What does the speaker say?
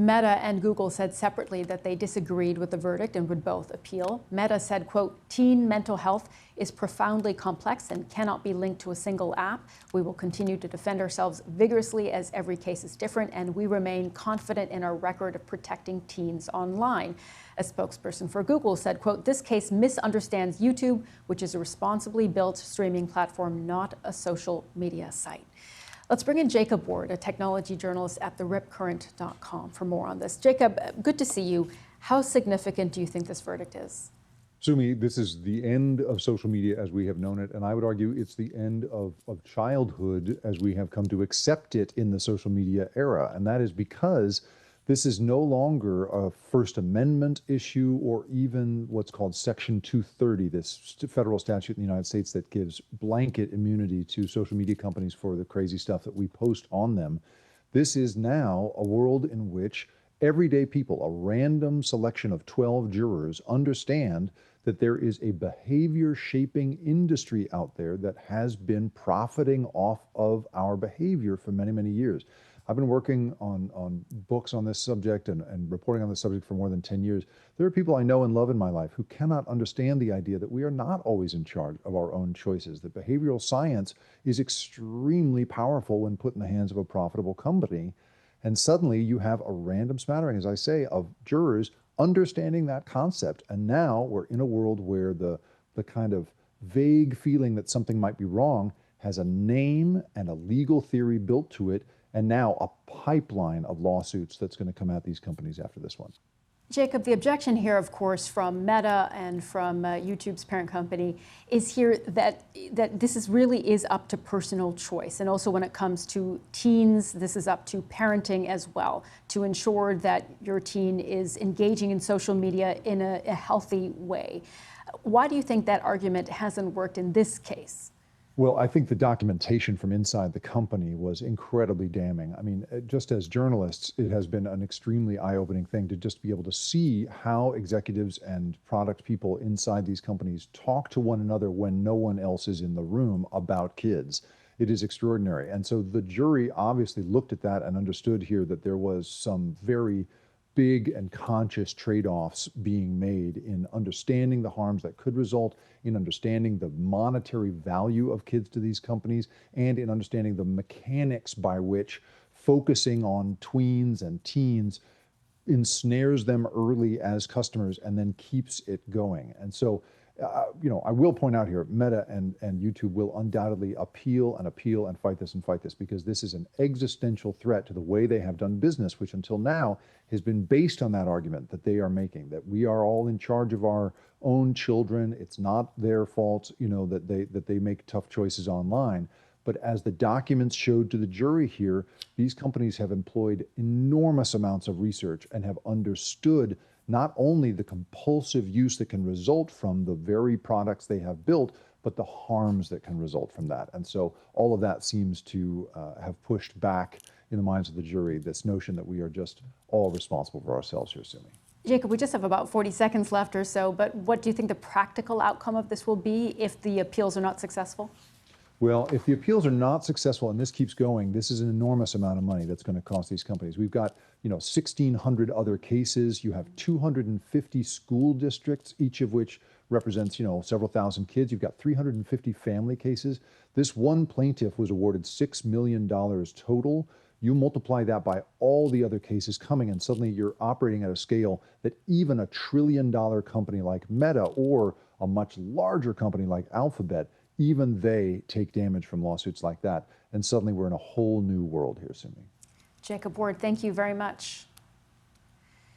Meta and Google said separately that they disagreed with the verdict and would both appeal. Meta said, quote, "Teen mental health is profoundly complex and cannot be linked to a single app. We will continue to defend ourselves vigorously as every case is different, and we remain confident in our record of protecting teens online." A spokesperson for Google said, quote, "This case misunderstands YouTube, which is a responsibly built streaming platform, not a social media site." Let's bring in Jacob Ward, a technology journalist at theripcurrent.com, for more on this. Jacob, good to see you. How significant do you think this verdict is? Sumi, this is the end of social media as we have known it, and I would argue it's the end of childhood as we have come to accept it in the social media era. And that is because this is no longer a First Amendment issue or even what's called Section 230, this federal statute in the United States that gives blanket immunity to social media companies for the crazy stuff that we post on them. This is now a world in which everyday people, a random selection of 12 jurors, understand that there is a behavior shaping industry out there that has been profiting off of our behavior for many, many years. I've been working on books on this subject and reporting on this subject for more than 10 years. There are people I know and love in my life who cannot understand the idea that we are not always in charge of our own choices, that behavioral science is extremely powerful when put in the hands of a profitable company. And suddenly you have a random smattering, as I say, of jurors understanding that concept. And now we're in a world where the kind of vague feeling that something might be wrong has a name and a legal theory built to it, and now a pipeline of lawsuits that's going to come at these companies after this one. Jacob, the objection here, of course, from Meta and from YouTube's parent company is here that this really is up to personal choice. And also when it comes to teens, this is up to parenting as well, to ensure that your teen is engaging in social media in a healthy way. Why do you think that argument hasn't worked in this case? Well, I think the documentation from inside the company was incredibly damning. I mean, just as journalists, it has been an extremely eye-opening thing to just be able to see how executives and product people inside these companies talk to one another when no one else is in the room about kids. It is extraordinary. And so the jury obviously looked at that and understood here that there was some very big and conscious trade-offs being made in understanding the harms that could result, in understanding the monetary value of kids to these companies, and in understanding the mechanics by which focusing on tweens and teens ensnares them early as customers and then keeps it going. And so, I will point out here, Meta and YouTube will undoubtedly appeal and fight this because this is an existential threat to the way they have done business, which until now has been based on that argument that they are making, that we are all in charge of our own children. It's not their fault, that they make tough choices online. But as the documents showed to the jury here, these companies have employed enormous amounts of research and have understood not only the compulsive use that can result from the very products they have built, but the harms that can result from that. And so all of that seems to have pushed back in the minds of the jury this notion that we are just all responsible for ourselves here, Sumi. Jacob, we just have about 40 seconds left or so, but what do you think the practical outcome of this will be if the appeals are not successful? Well, if the appeals are not successful and this keeps going, this is an enormous amount of money that's going to cost these companies. We've got, 1,600 other cases. You have 250 school districts, each of which represents, several thousand kids. You've got 350 family cases. This one plaintiff was awarded $6 million total. You multiply that by all the other cases coming, and suddenly you're operating at a scale that even a $1 trillion company like Meta or a much larger company like Alphabet, even they take damage from lawsuits like that. And suddenly we're in a whole new world here, Sumi. Jacob Ward, thank you very much.